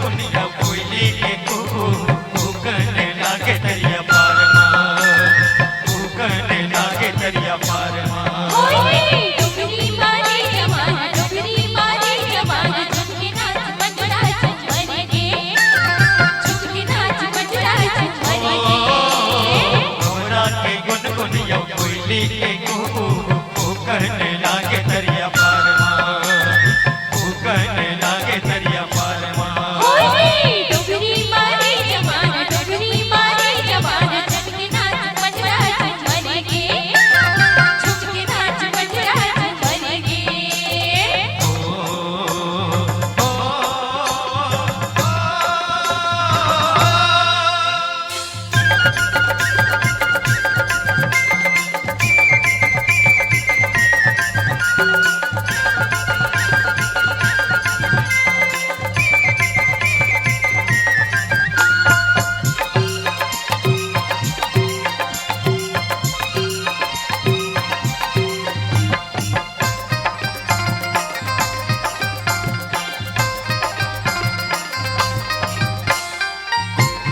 कुनिया कोयली के कुकू कुकने लागे दरिया पार माँ, कुकने लागे दरिया पार माँ। डुगरी मारे जवान, डुगरी मारे जवान, झुमके नाच बजरा झुमर गे, झुमके नाच बजरा झुमर गे। हमरा के गुनगुनिया कोयली के कुकू कुकने लागे दरिया पार माँ, कुकने लागे दरिया पार माँ। डुगरी मारे जवान, डुगरी मारे जवान, झुमके नाच बजरा झुमर गे, झुमके नाच बजरा झुमर गे।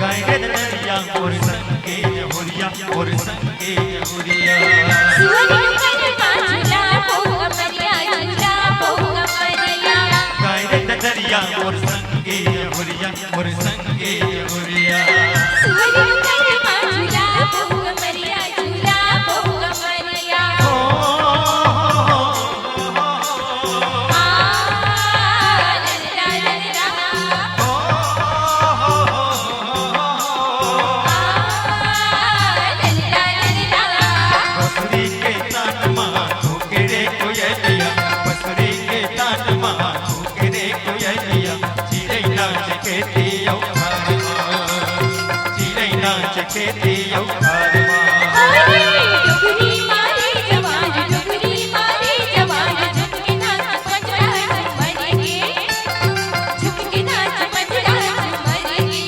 गायरे दरिया और संगे हुरिया और संगे हुरिया। सुवर्ण कनका झूला पोगा परिया, झूला पोगा परिया। गायरे दरिया और संगे हुरिया और संगे हुरिया। सुवर्ण कनका झूला पोगा परिया, झूला पोगा परिया। ललरा ललरा, ललरा ललरा। बसरी के तान माँ ठोकरे कोयलिया, बसरी के तान माँ ठोकरे कोयलिया। चिड़ै नाच के दियो भार माँ, चिड़ै नाच के दियो भार माँ। डुगरी मारे जवान, डुगरी मारे जवान, झुमके नाच बजरा झुमर गे, झुमके नाच बजरा झुमर गे।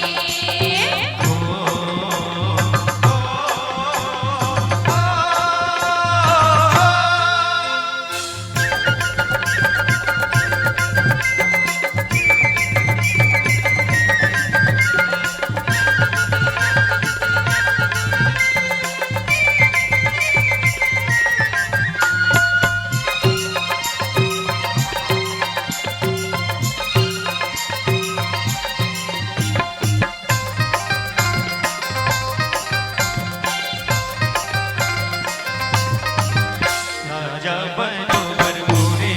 राजा बनो बरमोरे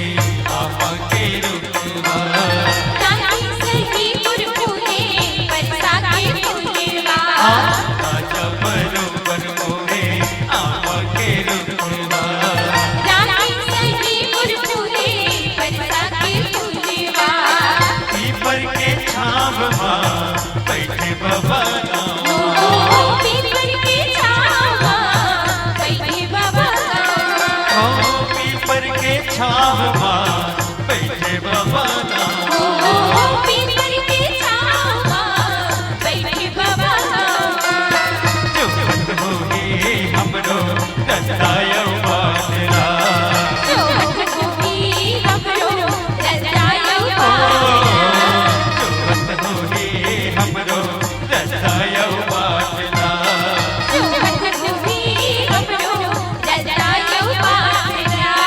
आमा के रुकवा। रानी सही पुरपुरे बरसा के फूलेवा। राजा बनो बरमोरे आमा के रुकवा। रानी सही पुरपुरे बरसा के फूलेवा। पीपर के छाव माँ बैठे बाबा गाँव। पीपर के छावा बैठे बाबा गाँव। पीपर के छाव माँ बैठे बाबा गाँव। पीपर के छावा बैठे बाबा गाँव। चुपत होगी हमरो रसायो बाजरा। चुपत होगी हमरो रसायो बाजरा। चुपत होगी हमरो रसायो बाजरा। चुपत होगी हमरो रसायो बाजरा।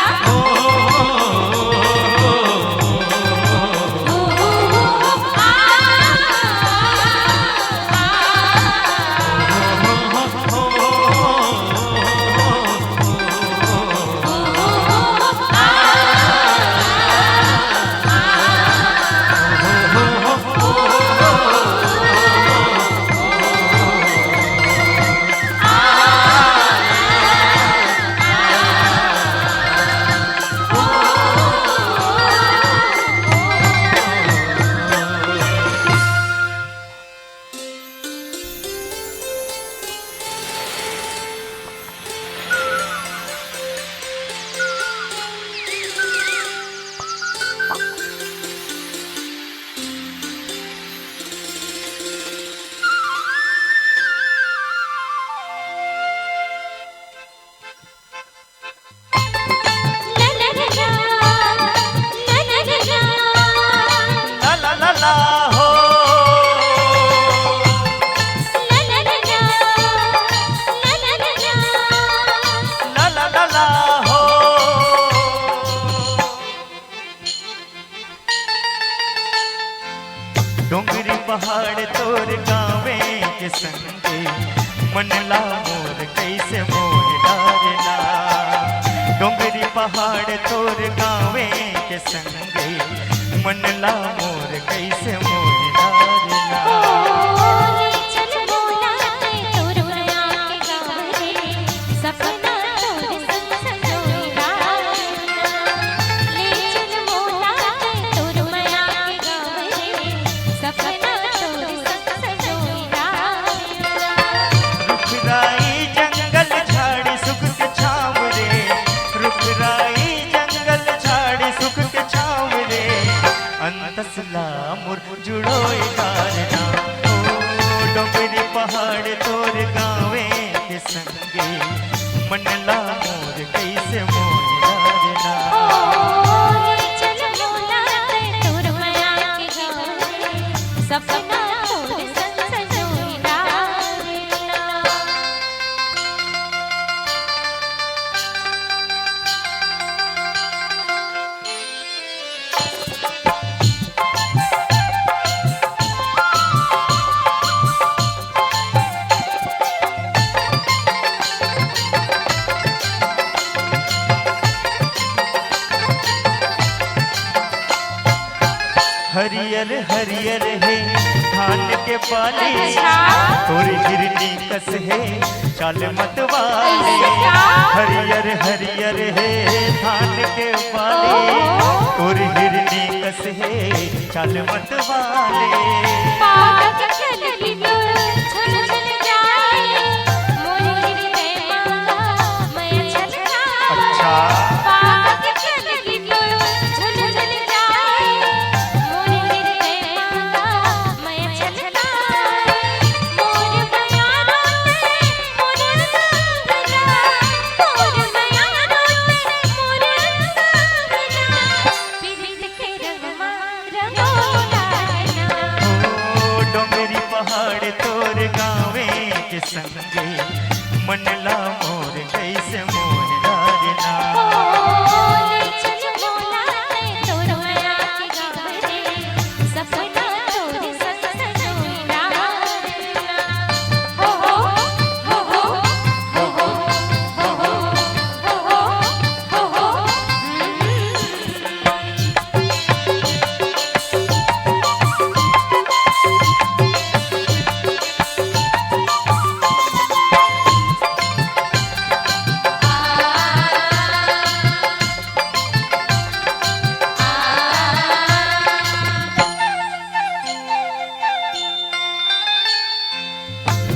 ला ला ला हो डोंगरी पहाड़ तोर गावे के संगे मनला मोर कैसे मोह डारना। डोंगरी पहाड़ तोर गावे के संगे मनला मोर कैसे मोह डारना। चल बोला तोर माया के गावे सपना तोर संग सजोइला। ले चल बोला तोर माया के गावे सपना तोर संग सजोइला। रुखराई जंगल झाड़ी सुख के छाव रे, रुखराई जंगल झाड़ी सुख के छाव रे, अंतसला मुर जुड़ोय डारना। ओ डोंगरी पहाड़ तोर गावे के संगे मनला मोर कैसे मोह डारना। ले चल बोला तोर माया के गावे सपना तोर संग सजोइला। हरियर हरियर है धान के पाले, अच्छा। तोरी हिरनी कस है चाल मतवाले। अच्छा। हरियर हरियर है धान के पाले, तोरी हिरनी कस है चाल मतवाले। पागल चलगी तो छल छल जाए मोर हृदय मांगा मैं छलकाए। अच्छा। पागल चलगी तो छल छल जाए मोर हृदय मांगा मैं छलकाए। मोर माया रोते मोर संगना, मोर माया रोते मोर संगना, पीरित के रंगमा रंगोला ना। ओ डोंगरी पहाड़ तोर गावे के संगे मनला मोर कैसे मोह डारना। ले चल बोला तोर माया के गावे सपना तोर संग सजोइला। हो हो हो हो हो हो हो हो हो हो।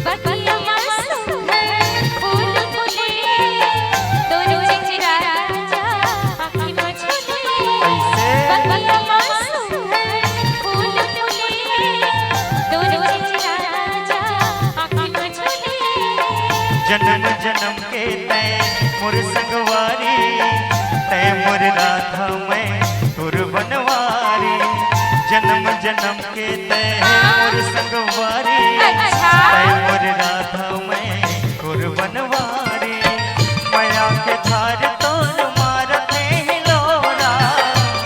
बगिया मासूम है फूल फूले दोनों चिंचिरा राजा आँखी मछले। कैसे? बगिया मासूम है फूल फूले दोनों चिंचिरा राजा आँखी मछले। जन्म जन्म के तय मोर संगवारी, तय मोर राधा मैं तुर बनवारी। जन्म जन्म के तय मोर संगवारी, अच्छा। तय मोर राधा मैं तुर बनवारी। माया के धार तोर मारते हिलोरा,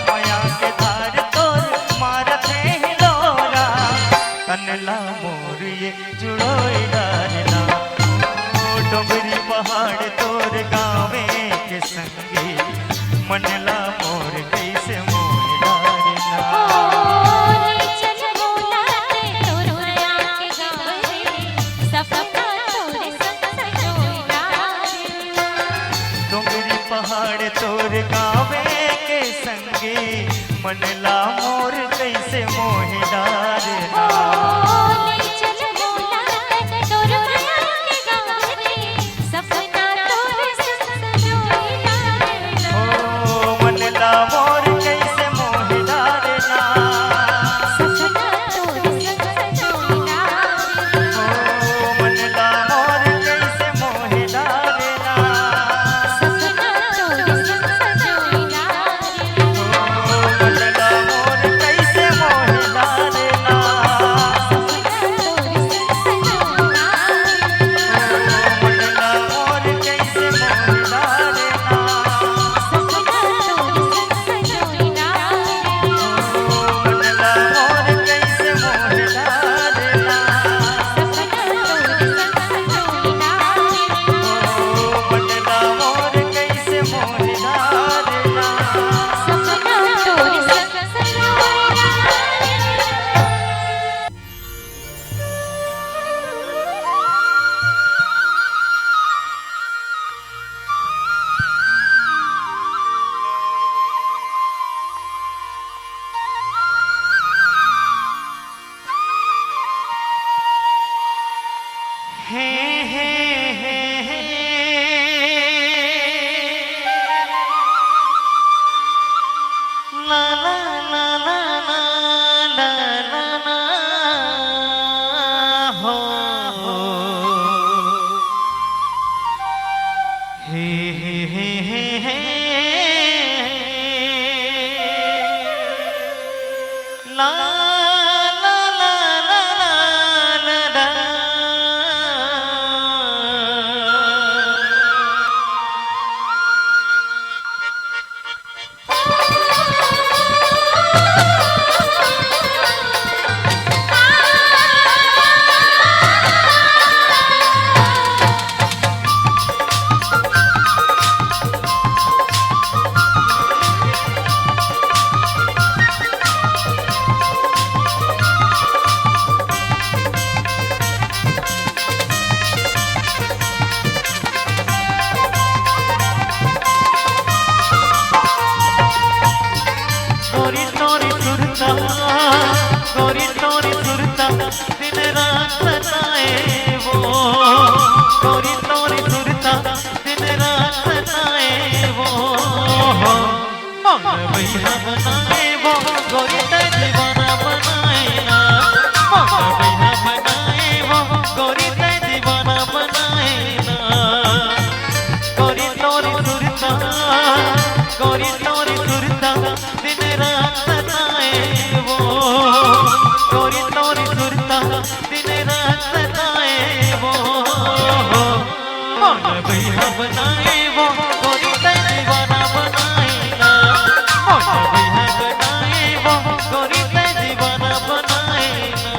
माया के धार तोर मारते हिलोरा, तनला मोर ये जुड़ोय डारना। ओ डोंगरी पहाड़ तोर गावे के संगे मनला मोर कैसे मोह डारना। ले चल बोला तोर माया के गावे सपना तोर संग सजोइला। डोंगरी ला ला ला ला ला ला। गोरी तोरी सुरता दिन रात सताए वो, गोरी तोरी सुरता दिन रात सताए वो, मौन भैया बनाए वो, गोरी ते दीवाना बनाए ना, मौन भैया बनाए वो, गोरी ते दीवाना बनाए ना। गोरी तोरी सुरता दिन रात सताए वो, गोरी तोरी सुरता दिन रात सताए वो, मौन भैया बनाए वो, गोरी ते दीवाना बनाए ना, मौन भैया बनाए वो, गोरी ते दीवाना बनाए ना।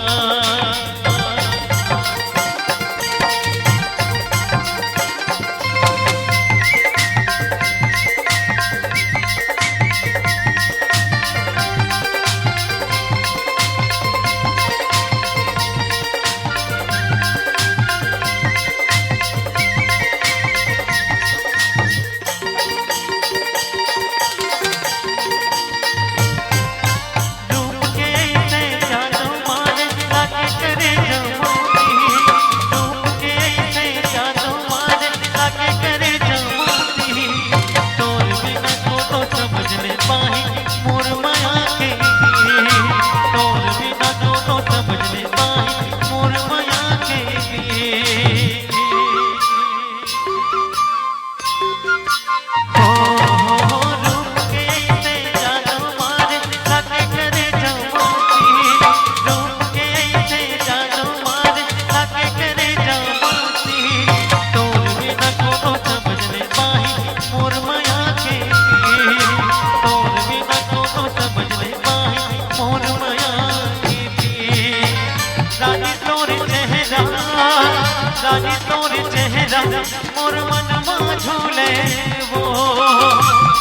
रानी तोर चेहरा मोर मन मा झूले वो,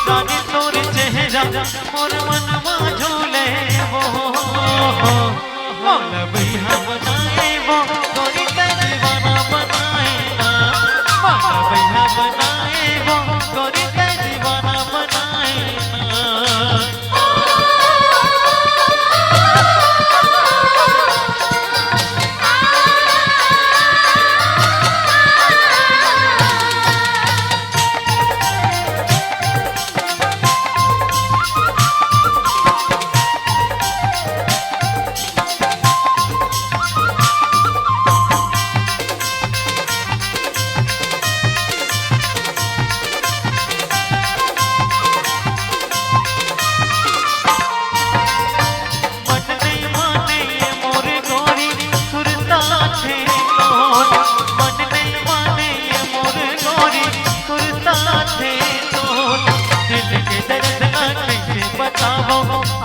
रानी तोर चेहरा मोर मन मा झूले वो, मौन भैया बनाए वो, गोरी ते दीवाना बनाए ना, मौन भैया बनाए वो, गोरी ते दीवाना बनाए ना।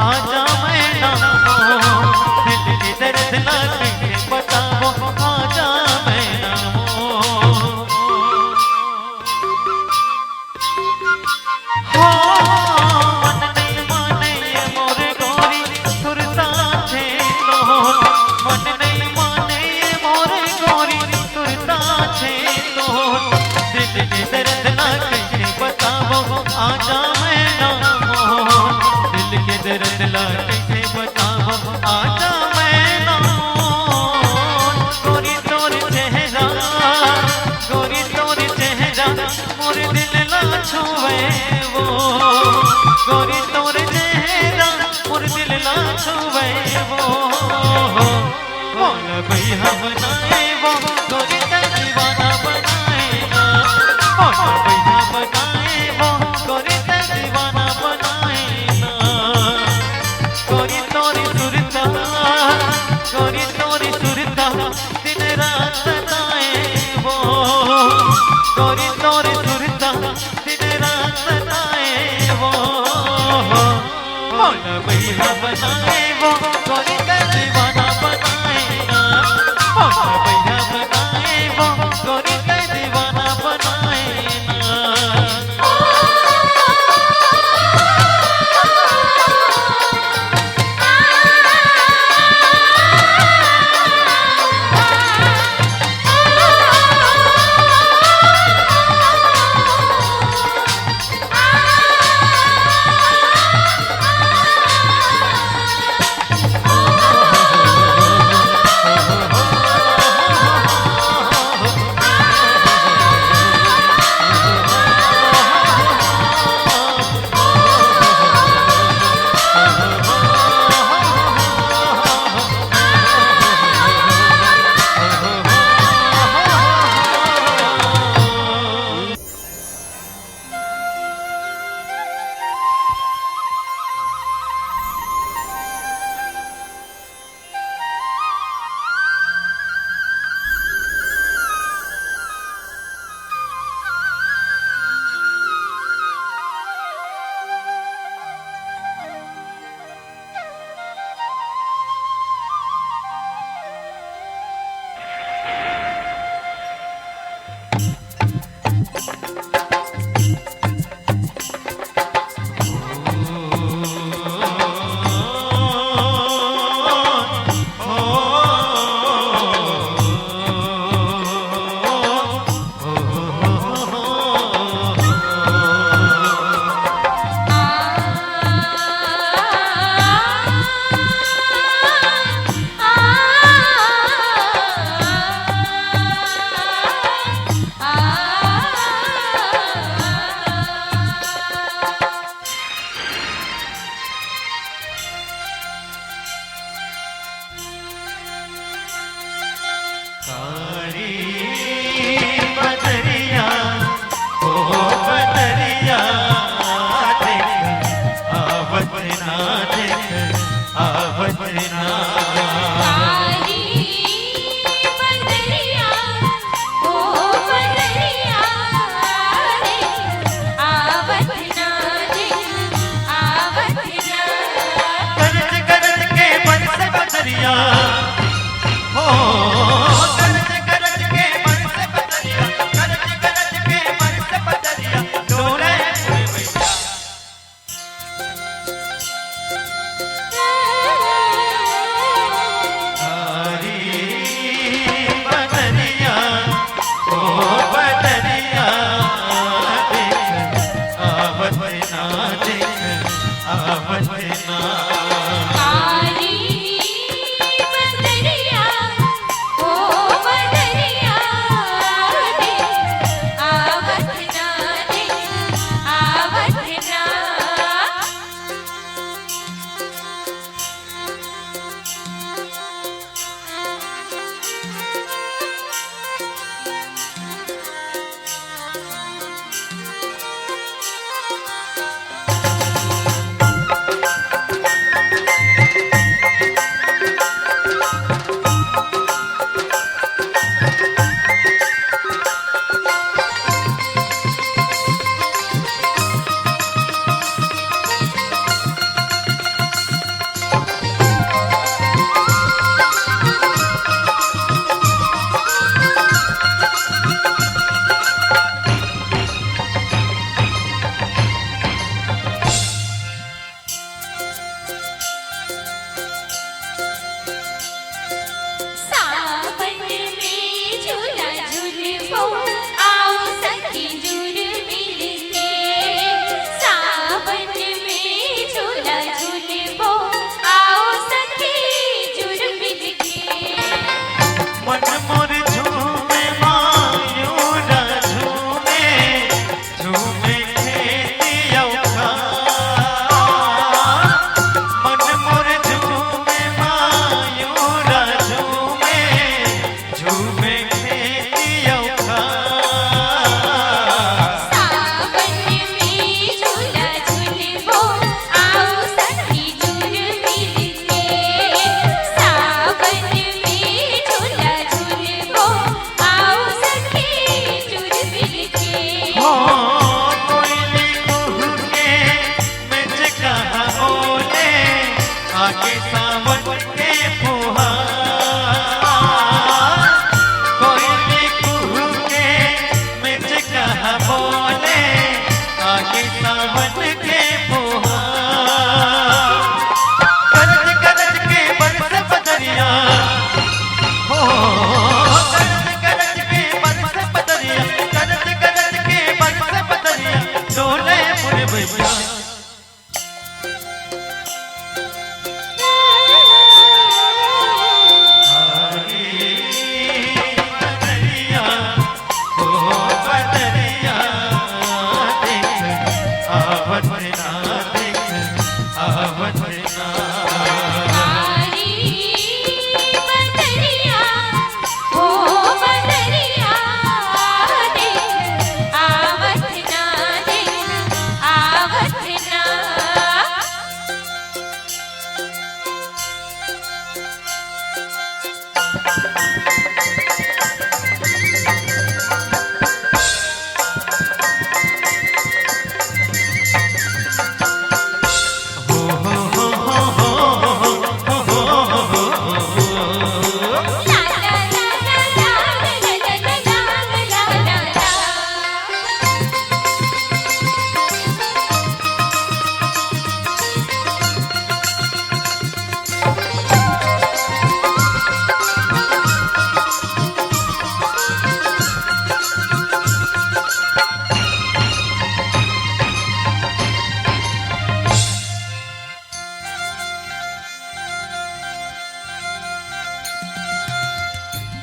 आजा मैं ना हो, दिल के दर्द लाके बताओ, आजा मैं ना हो, मन नहीं माने मोर गोरी सुरता थे लोट, मन नहीं माने मोर गोरी सुरता थे लोट, दिल के दर्द लाके बताओ, आजा मैं ना हो, दिल के दर्द लाके बताओ, आजा मैं ना हो। गोरी तोर चेहरा मोर दिल ला छुए वो, गोरी तोर चेहरा मोर दिल ला छुए वो, मौन भैया बनाए वो, गोरी ते दीवाना बनाए ना, मौन भैया बनाए वो, गोरी ते दीवाना बनाए ना। गोरी तोरी सुर गोरी तोरी सुरता दिन रात सताए वो, गोरी तोरी सुरता दिन रात सताए वो, मौला भैया बनाए वो, गोरी का दीवाना बनाएगा, मौला भैया बनाए वो, गोरी का दीवाना बनाएगा।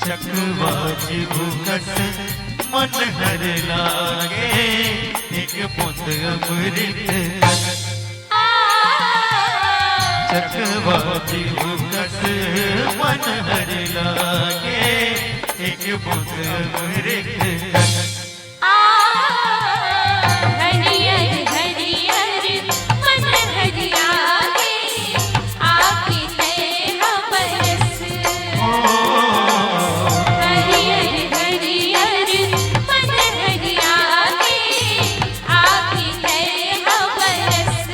चकवाज भूकस मन हर लागे एक बूंद अमृत चकवाज भूकस मन हर लागे एक बूंद अमृत हरियर हरियर मन हरियागे आपकी दया बरस हरियर हरियर मन हरियागे आपकी दया बरस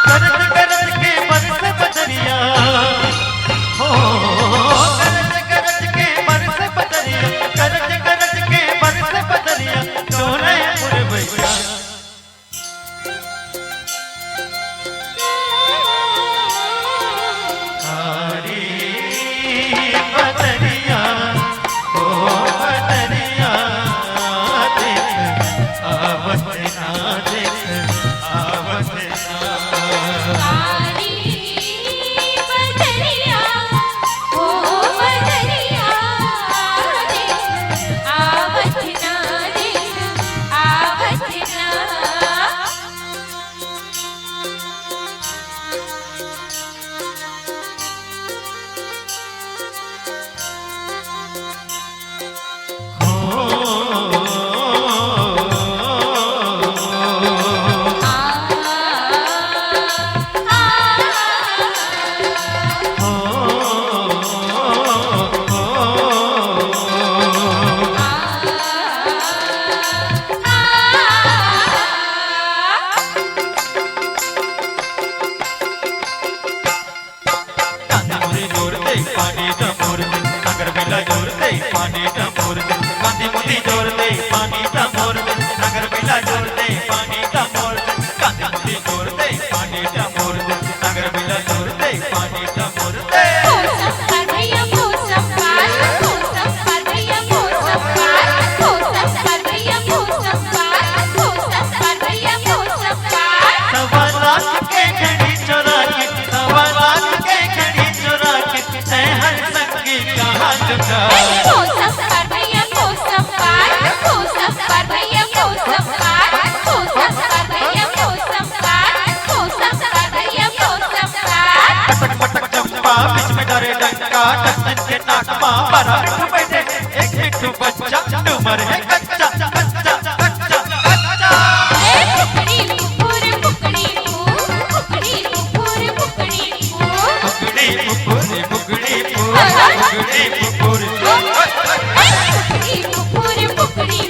गरज गरज के बरस बदरिया हो गरज गरज के बरस बदरिया गरज गरज के बरस बदरिया डोले पुरवैया सारी बदरिया हो बदरिया देख आवत ना देख आवत ना सारी बदरिया हो बदरिया देख आवत ना देख आवत ना पानी टमोर दे गांधी मोदी जोर दे पानी टमोर दे नगर बेला जोर दे पानी टमोर दे गांधी मोदी जोर दे पानी टमोर दे नगर बेला जोर दे पानी टमोर दे संस्कार भैया को संस्कार भैया को संस्कार भैया को संस्कार भैया को संस्कार सवा लाख के घड़ी चोरा के सवा लाख के घड़ी चोरा के हर संगी कहाँ चुका संस्कार भैया को संस्कार भैया को संस्कार भैया को संस्कार भैया को संस्कार पटक पटक चंपा बीच में डरे डंका टन के नाक मां बड़ा मिठू बैठे एक मिठू बच्चा डूमर है कच्चा कच्चा कच्चा कच्चा फुकड़ी फुकुर फुकड़ी फुकड़ी फुकुर फुकड़ी फुकड़ी फुकुर फुकड़ी फुकड़ी फुकुर फुकड़ी फुकुर फुकड़ी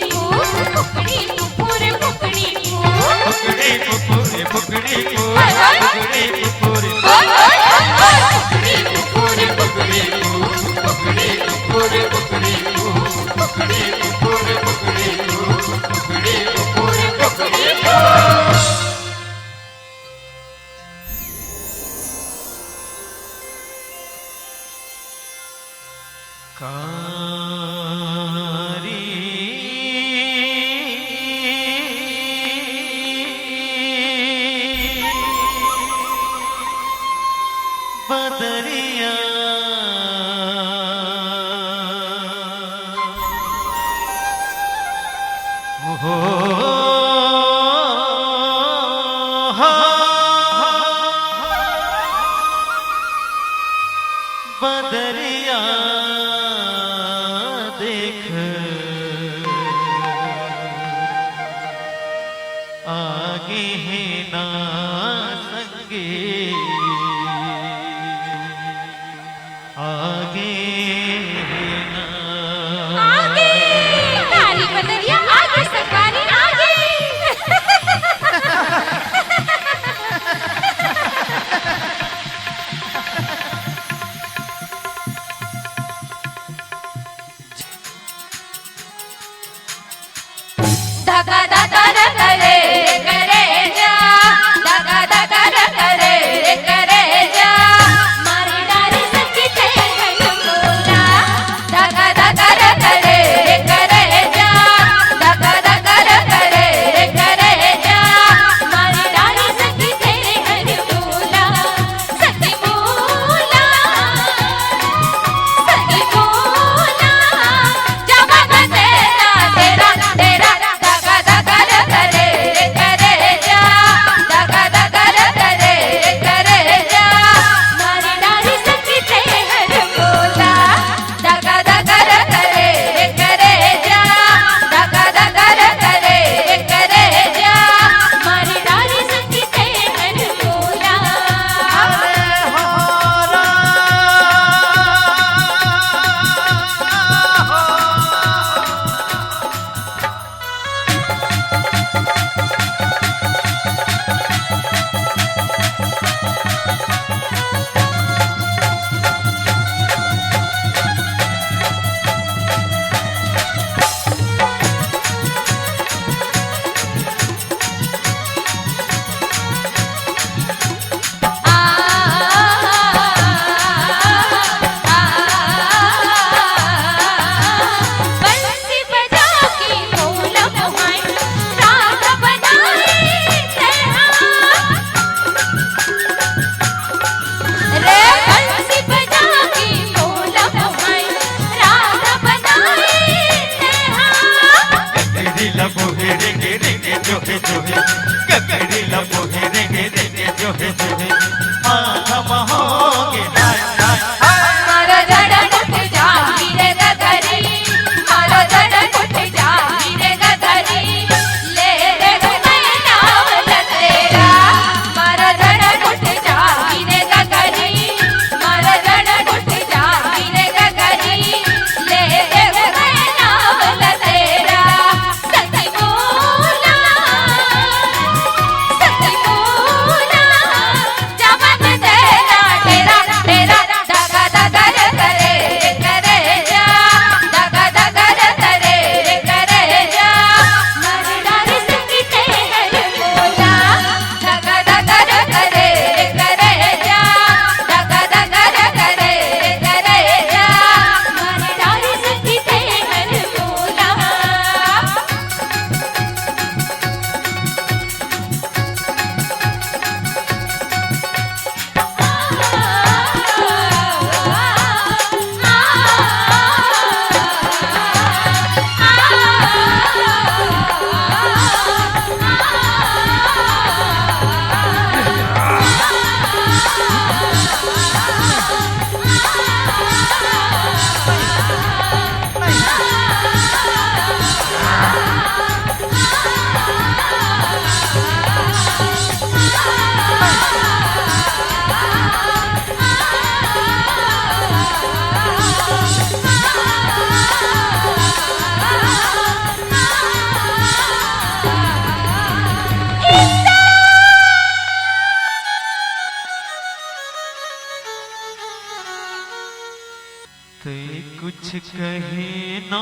फुकड़ी फुकुर फुकड़ी फुकड़ी फुकुर फुकड़ी फुकड़ी फुकुर बदरिया हो बदरिया देख आगे है ना संगे आगे है ना आगे तारी बदरिया आगे सरकारी आगे ते कुछ कहे ना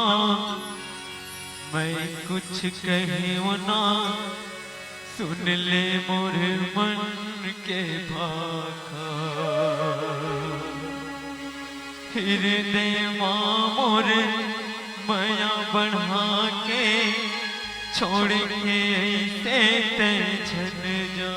मैं कुछ कहूँ ना, सुन ले मोरे मन के भाखा। हृदय मोरे माया बढ़ा के छोड़ के ऐसे टेंशन जा।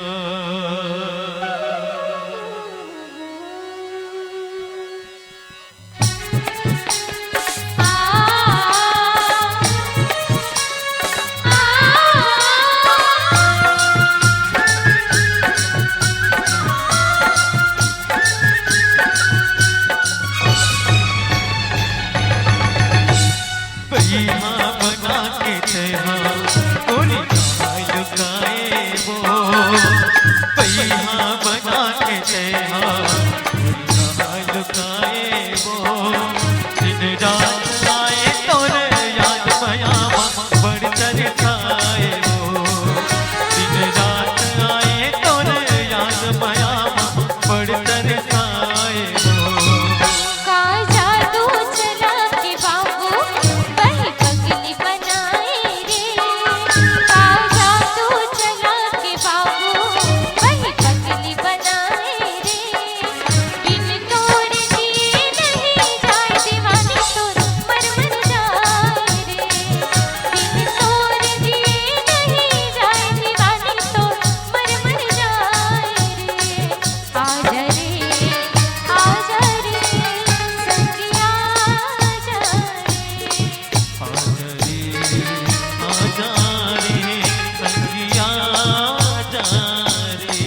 यहाँ बना के तेहा गोरी कहाँ लुकाए वो, यहाँ बना के तेहा गोरी कहाँ लुकाए वो। दिन रात आए तोरे याद मयामा बड़ तरसाए वो, दिन रात आए तोरे याद मयामा बड़ तरसाए वो। का जादू चला के बाबू वही पगली बनाए रे, का जादू चला के बाबू वही पगली बनाए रे। बिन तोड़ दिए नहीं जाए दीवानी तोर मर मर जाए रे, बिन तोड़ दिए नहीं जाए दीवानी तोर मर मर जाए रे। आजा रे आजा रे संगिया आजा रे। आजा रे संगिया आजा रे।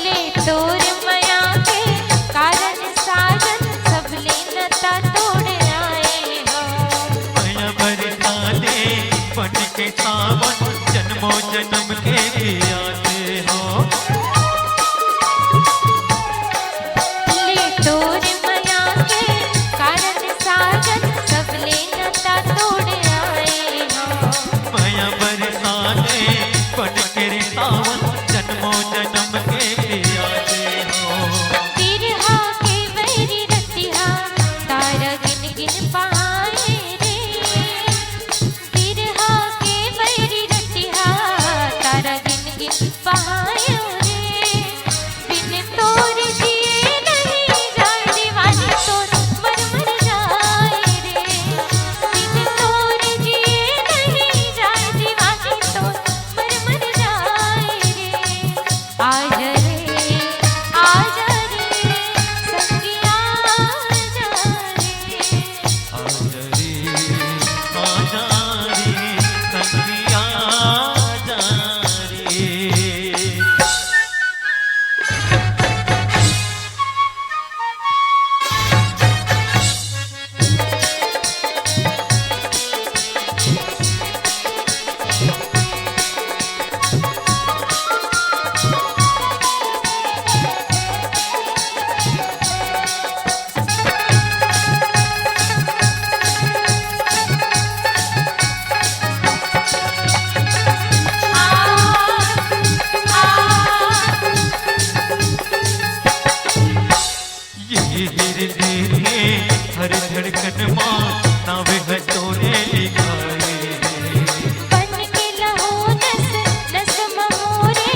ले तोर माया के कारण साजन सब ले नता तोड़ आए हो। माया बरसा दे बन के सावन जन्मों जन्म के आते हो। ले तोर माया के कारण साजन सब ले नता तोड़ आए हो। माया बरसा दे बन के सावन जन्मों जन्म के आते हो। बिरहा के वैरी रतिहा तारा गिन गिन पाए रे, बिरहा के वैरी रतिहा तारा गिन गिन पाए रे। बिन तोर दिए नहीं जाए दीवानी तोर मर मर जाए रे, बिन तोर दिए नहीं जाए दीवानी तोर मर मर जाए रे। आजा रे आजा रे संगिया आजा रे। आजा रे संगिया आजा रे। ये हृदय हर धड़कन माँ नावे है तोरे लिखाए। बन के लहो नस नस मोरे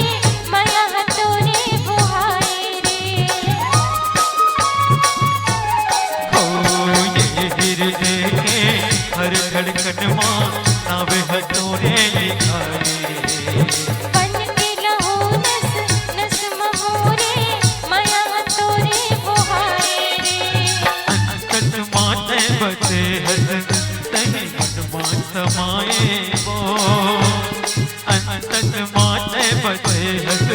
माया तोरे बुहाए रे। ओ ये हृदय के हर धड़कन माँ नावे है तोरे लिखाए। बन के लहो नस नस मोरे माया तोरे बुहाए रे। अंतत माते बचे हस तही हनुमान समाए वो। अंतत माते बचे हस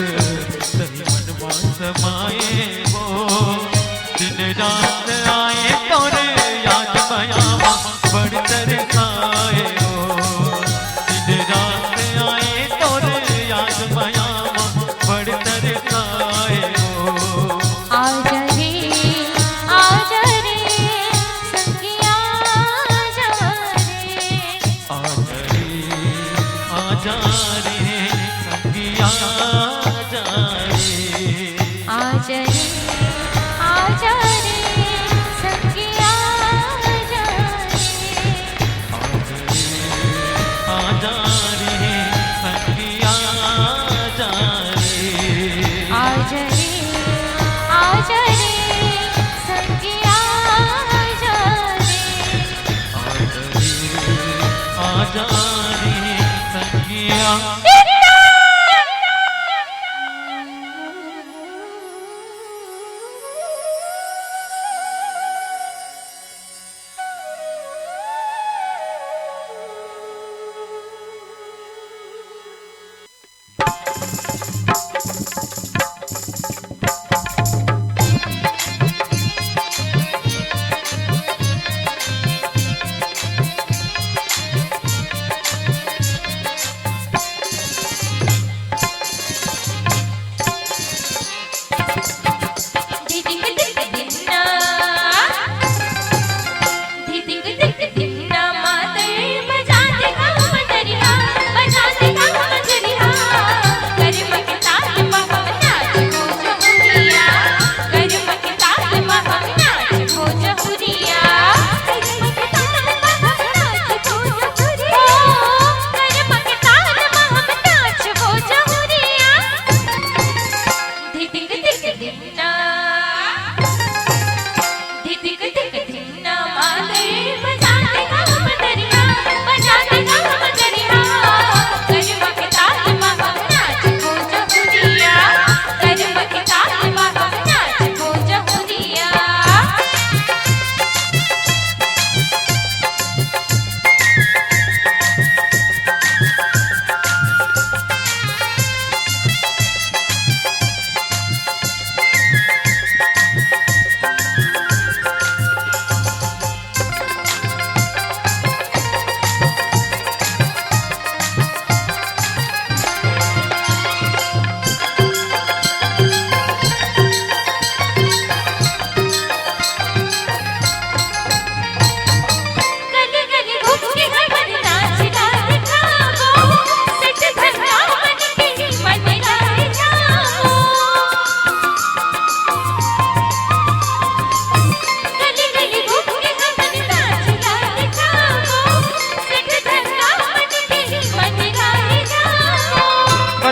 तही समाए वो दिन रात आए तोरे याद मयावा बड़ तरसाए वो दिन रात आए तोरे याद मयावा बड़ तरसाए वो आजा रे संगिया आजा रे आजा रे संगिया आजा रे आजा रे आजा रे संगिया आजा रे आजा रे संगिया आजा रे आजा रे आजा रे संगिया आजा रे आजा रे संगिया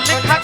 लिखा